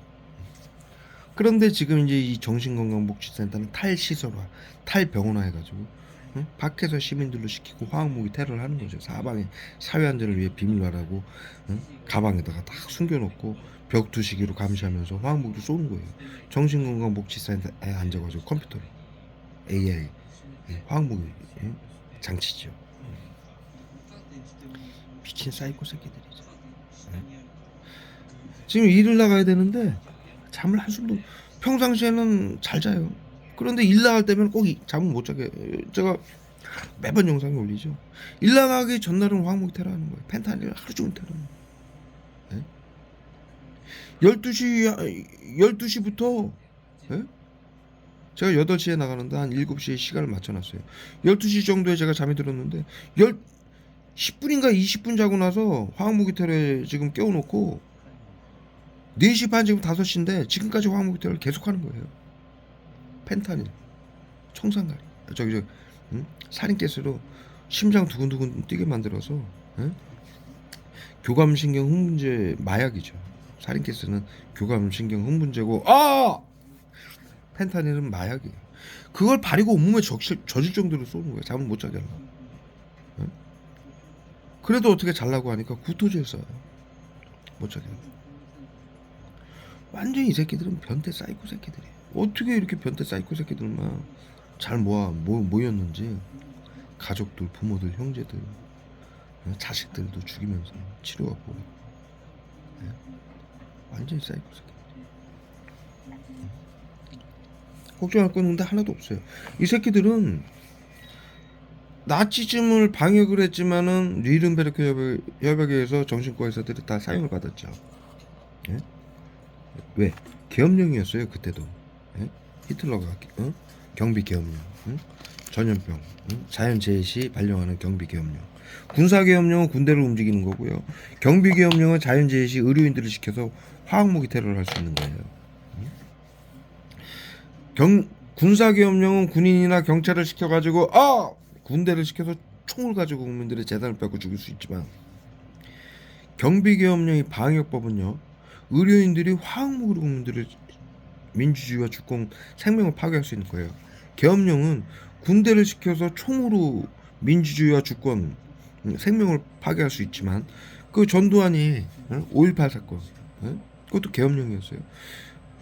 S2: 그런데 지금 이제 이 정신건강복지센터는 탈시설화, 탈병원화 해가지고 밖에서 시민들로 시키고 화학무기 테러를 하는 거죠. 사방에 사회안전을 위해 비밀화라고 가방에다가 딱 숨겨놓고 벽 두시기로 감시하면서 화학무기를 쏘는 거예요. 정신건강복지센터에 앉아가지고 컴퓨터로 AI 화학무기 장치죠. 미친 사이코 새끼들이죠. 지금 일을 나가야 되는데 잠을 한숨도 평상시에는 잘 자요. 그런데 일 나갈 때면 꼭 잠을 못 자게 제가 매번 영상에 올리죠. 일 나가기 전날은 화학무기 테러하는 거예요. 펜타닐 하루 종일 테러하는 거예요. 12시부터 제가 8시에 나가는데 한 7시에 시간을 맞춰놨어요. 12시 정도에 제가 잠이 들었는데 10분인가 20분 자고 나서 화학무기 테러에 지금 깨워놓고 4시 반 지금 5시인데 지금까지 화학무기 테러를 계속하는 거예요. 펜타닐, 청산가리, 살인가스로 심장 두근두근 뛰게 만들어서 교감신경 흥분제 마약이죠. 살인가스는 교감신경 흥분제고 펜타닐은 마약이에요. 그걸 바리고 온몸에 젖을 정도로 쏘는 거예요. 잠을 못 자게 하려고. 그래도 어떻게 잘라고 하니까 구토제를 써요. 못 자게 하려고. 완전히 이 새끼들은 변태 사이코 새끼들이에요. 어떻게 이렇게 변태 사이코 새끼들만 잘 모였는지 가족들, 부모들, 형제들, 자식들도 죽이면서 치료하고 완전히 사이코 새끼들. 걱정할 건 근데 하나도 없어요. 이 새끼들은 나치즘을 방역을 했지만은 뉘른베르크 협약에서 정신과 의사들이 다 사용을 받았죠. 예? 왜? 계엄령이었어요 그때도. 예? 히틀러가 경비 계엄령, 전염병, 자연재해 시 발령하는 경비 계엄령. 군사 계엄령은 군대를 움직이는 거고요. 경비 계엄령은 자연재해 시 의료인들을 시켜서 화학무기 테러를 할 수 있는 거예요. 군사계엄령은 군인이나 경찰을 시켜가지고 군대를 시켜서 총을 가지고 국민들의 재산을 뺏고 죽일 수 있지만, 경비계엄령이 방역법은요, 의료인들이 화학무기로 국민들의 민주주의와 주권, 생명을 파괴할 수 있는 거예요. 계엄령은 군대를 시켜서 총으로 민주주의와 주권, 생명을 파괴할 수 있지만, 그 전두환이 5.18 사건, 그것도 계엄령이었어요.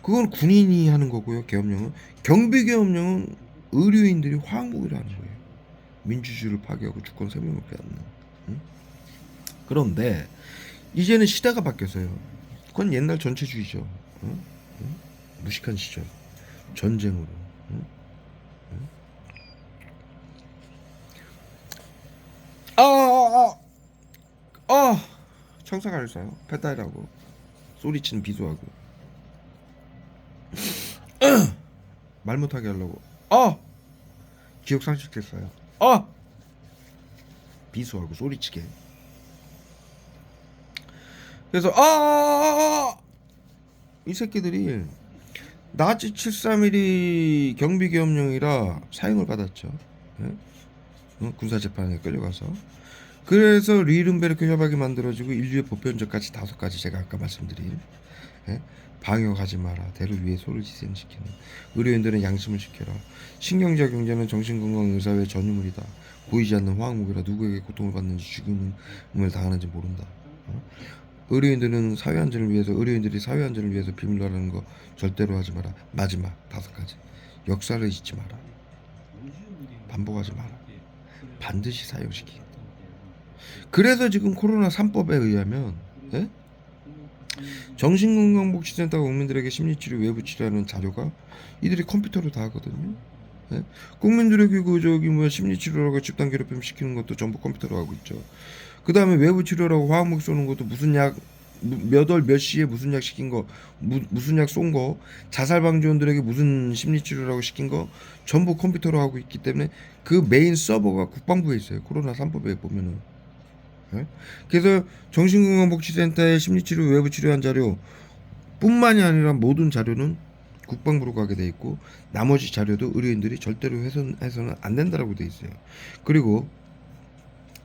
S2: 그건 군인이 하는 거고요. 계엄령은. 경비계엄령은 의료인들이 화학무기를 하는 거예요. 민주주의를 파괴하고 주권, 생명을 빼앗는. 그런데 이제는 시대가 바뀌었어요. 그건 옛날 전체주의죠. 무식한 시절, 전쟁으로. 청사가 있어요. 페달하고 소리치는 비수하고 말 못하게 하려고 기억 상실됐어요. 비수하고 소리치게. 그래서 이 새끼들이 나치 731이 경비계엄령이라 사형을 받았죠. 군사재판에 끌려가서. 그래서 리른베르크 협약이 만들어지고 인류의 보편적까지 5가지, 제가 아까 말씀드린 방역하지 마라, 대를 위해 소를 희생시키는, 의료인들은 양심을 지켜라, 신경자 경제는 정신건강 의사의 전유물이다, 보이지 않는 화학무기라 누구에게 고통을 받는지 죽임을 당하는지 모른다. 의료인들은 사회 안전을 위해서, 의료인들이 사회 안전을 위해서 비밀로 하는 거 절대로 하지 마라. 마지막 5가지, 역사를 잊지 마라, 반복하지 마라, 반드시 사용시키겠다. 그래서 지금 코로나 3법에 의하면 정신건강복지센터가 국민들에게 심리치료, 외부치료하는 자료가 이들이 컴퓨터로 다 하거든요. 국민들에게 심리치료라고 집단 괴롭힘 시키는 것도 전부 컴퓨터로 하고 있죠. 그 다음에 외부치료라고 화학무기 쏘는 것도 무슨 약 몇 월 몇 시에 무슨 약 시킨 거, 무슨 약 쏜 거, 자살방지원들에게 무슨 심리치료라고 시킨 거 전부 컴퓨터로 하고 있기 때문에 그 메인 서버가 국방부에 있어요. 코로나 3법에 보면은. 그래서 정신건강복지센터의 심리치료, 외부치료한 자료 뿐만이 아니라 모든 자료는 국방부로 가게 돼 있고, 나머지 자료도 의료인들이 절대로 해서는 안 된다라고 돼 있어요. 그리고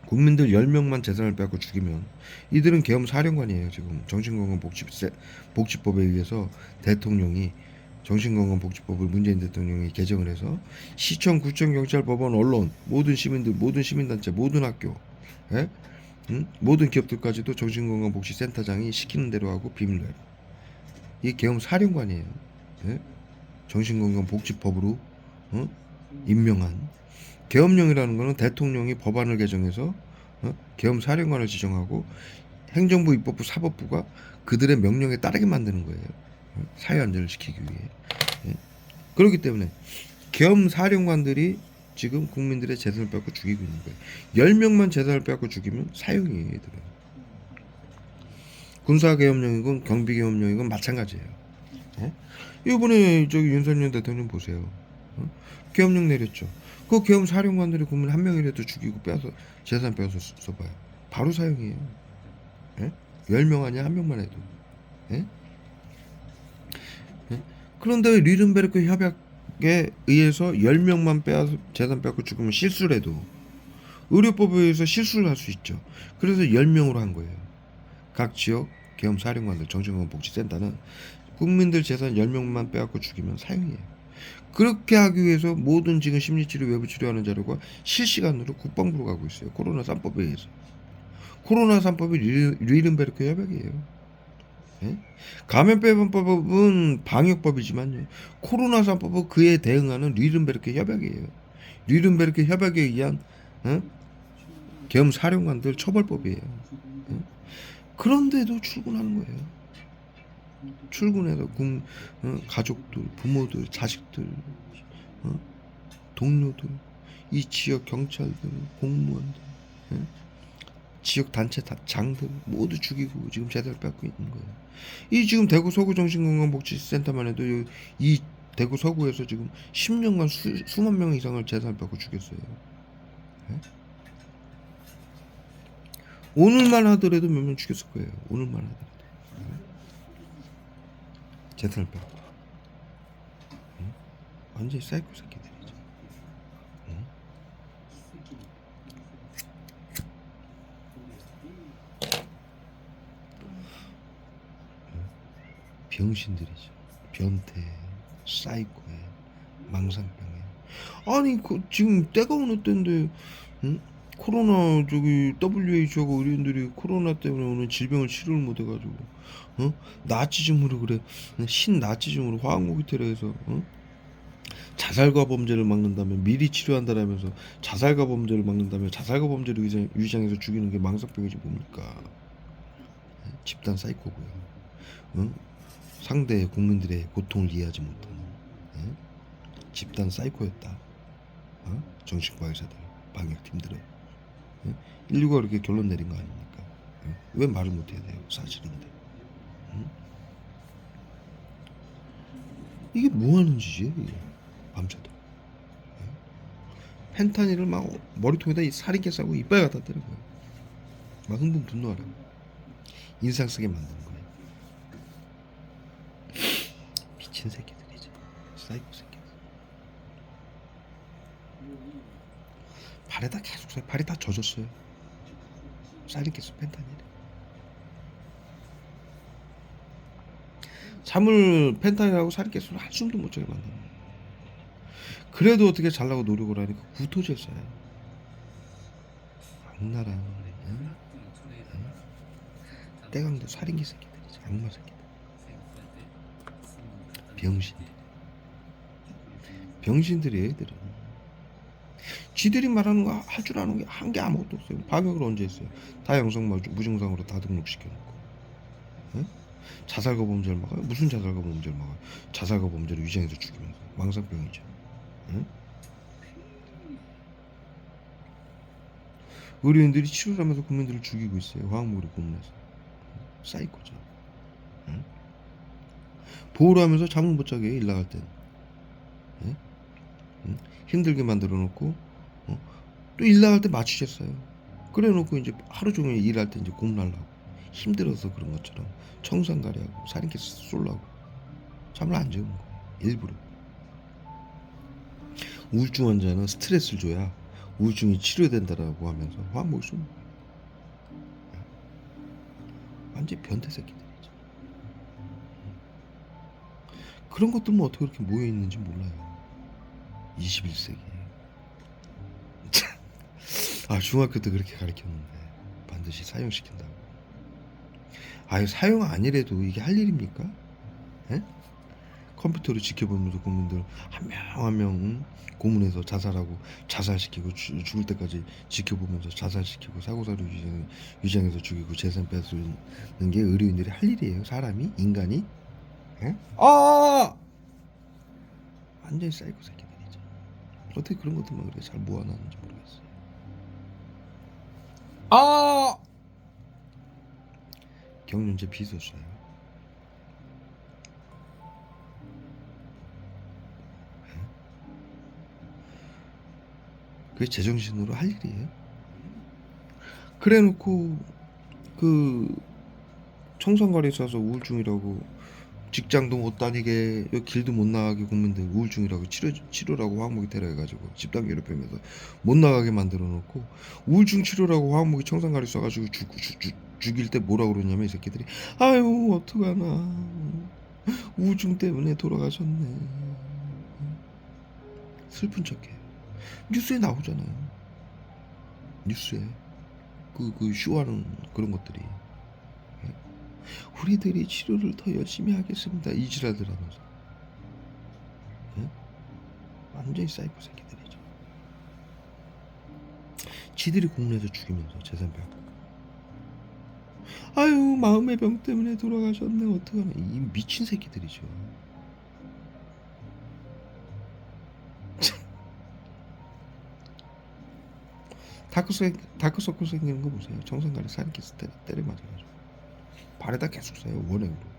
S2: 국민들 10명만 재산을 빼앗고 죽이면, 이들은 계엄 사령관이에요. 지금 정신건강복지법에 의해서 대통령이, 정신건강복지법을 문재인 대통령이 개정을 해서 시청, 구청, 경찰, 법원, 언론, 모든 시민들, 모든 시민단체, 모든 학교, 모든 기업들까지도 정신건강복지센터장이 시키는 대로 하고 비밀로 해요. 이게 계엄 사령관이에요. 정신건강복지법으로 임명한. 계엄령이라는 것은 대통령이 법안을 개정해서 계엄 사령관을 지정하고 행정부, 입법부, 사법부가 그들의 명령에 따르게 만드는 거예요. 사회 안전을 지키기 위해. 그렇기 때문에 계엄 사령관들이 지금 국민들의 재산을 뺏고 죽이고 있는 거예요. 10명만 재산을 뺏고 죽이면 사형이에요, 얘들은. 군사계엄령이건 경비계엄령이건 마찬가지예요. 이번에 윤석열 대통령 보세요. 계엄령 내렸죠. 그 계엄 사령관들이 국민 한 명이라도 죽이고 빼서 재산 빼서 써봐요. 바로 사형이에요. 10명 아니야, 한 명만 해도. 그런데 왜 리른베르크 협약에 의해서 10명만 빼서 재산 빼고 죽으면 실수라도 의료법에 의해서 실수를 할 수 있죠. 그래서 10명으로 한 거예요. 각 지역 계엄 사령관들, 정신건강복지센터는 국민들 재산 10명만 빼앗고 죽이면 사형이에요. 그렇게 하기 위해서 모든 지금 심리치료, 외부치료하는 자료가 실시간으로 국방부로 가고 있어요. 코로나 3법에 의해서. 코로나 3법이 리른베르크 협약이에요. 감염병법은 방역법이지만요, 코로나 3법은 그에 대응하는 리른베르크 협약이에요. 리른베르크 협약에 의한 계엄 사령관들 처벌법이에요. 그런데도 출근하는 거예요. 출근해서 가족들, 부모들, 자식들, 동료들, 이 지역 경찰들, 공무원들, 지역 단체 장들 모두 죽이고 지금 재산을 뺏고 있는 거예요. 이 지금 대구 서구 정신건강복지센터만 해도 이 대구 서구에서 지금 10년간 수만 명 이상을 재산을 뺏고 죽였어요. 오늘만 하더라도 몇 명 죽였을 거예요. 오늘만 하더라도. 재산을 뺏고. 완전히 사이코 새끼들이죠. 응? 병신들이죠. 변태, 사이코에, 망상병에. 아니 그 지금 때가 어느 때인데, 응? 코로나 저기 WHO가 의료인들이 코로나 때문에 오는 질병을 치료를 못해가지고, 어? 나치즘으로 그래, 신나치즘으로 화학무기 테러해서, 어? 자살과 범죄를 막는다면 미리 치료한다라면서 자살과 범죄를 막는다면 자살과 범죄를 위장해서 죽이는 게 망상병이지 뭡니까? 집단 사이코고요. 어? 상대 국민들의 고통을 이해하지 못하는 집단 사이코였다. 정신과 의사들, 방역팀들은 119가 그렇게 결론 내린 거 아닙니까? 왜 말을 못해야 돼요? 사실인데. 이게 뭐 하는 짓이에요? 이게 밤새도 펜타닐을 막 머리통에다 살인캐 싸고 이빨 갖다 때리고 막 흥분 분노하라 인상 쓰게 만드는 거예요. 미친 새끼들이지. 사이코 새끼들. 발에다 계속 써. 발이 다 젖었어요. 살인캐스 펜타닐에. 잠을 펜타닐하고 살인캐스로 한숨도 못 자게 만드는 거예요. 그래도 어떻게 잘나고 노력을 하니까 구토제였어요. 악나라 응? 때강도 살인기 새끼들이지. 악마 새끼들. 병신들. 병신들이에요 애들은. 지들이 말하는 거 할 줄 아는 게 한 게 아무것도 없어요. 방역을 언제 했어요? 다 영상 무증상으로 다 등록시켜놓고. 응? 자살과 범죄를 막아요? 무슨 자살과 범죄를 막아요? 자살과 범죄를 위장해서 죽이면서 망상병이죠. 응? 의료인들이 치료를 하면서 국민들을 죽이고 있어요. 화학물이 고문해서. 사이코죠. 응? 보호를 하면서 잠을 못 자게 일 나갈 땐. 응? 응? 힘들게 만들어 놓고 또 일 나갈 때 맞추셨어요. 그래 놓고 이제 하루 종일 일할 때 이제 고문하려고 힘들어서 그런 것처럼 청산가리하고 살인캐 쏠라고 잠을 안 재우는 거예요. 일부러. 우울증 환자는 스트레스를 줘야 우울증이 치료된다라고 하면서 화목을 쏘는 거예요. 완전 변태 새끼들이죠. 그런 것들만 어떻게 그렇게 모여있는지 몰라요. 21세기. 중학교 때 그렇게 가르쳤는데 반드시 사용시킨다고. 사용 아니래도 이게 할 일입니까? 에? 컴퓨터를 지켜보면서 국민들 한 명 한 명 고문해서 자살하고 자살시키고 죽을 때까지 지켜보면서 자살시키고 사고사로 위장해서 죽이고 재산 뺏는 게 의료인들이 할 일이에요. 사람이? 인간이? 에? 완전히 사이코 새끼들이죠. 어떻게 그런 것들만 그렇게 잘 모아놨는지 모르겠어요. 경륜제 비서수예요. 그게 제정신으로 할 일이에요. 그래놓고 그 청산가리에 싸서 우울증이라고 직장도 못 다니게 길도 못 나가게 국민들 우울증이라고 치료라고 화학무기 테러해가지고 집단 괴롭히면서 못 나가게 만들어 놓고 우울증 치료라고 화학무기 청산가리 쏴가지고 죽일 때 뭐라 그러냐면 이 새끼들이 아유 어떡하나 우울증 때문에 돌아가셨네. 슬픈 척해. 뉴스에 나오잖아요. 뉴스에 그 쇼하는 그런 것들이 우리들이 치료를 더 열심히 하겠습니다. 이지랄들 하면서 완전히 사이코 새끼들이죠. 지들이 공론에서 죽이면서 재산 빼앗고 아유 마음의 병 때문에 돌아가셨네 어떡하나. 이 미친 새끼들이죠. 다크서클 생기는 거 보세요. 정상가리 살인캐스 때려 맞아가지고 발에다 계속 쏴요 원액으로.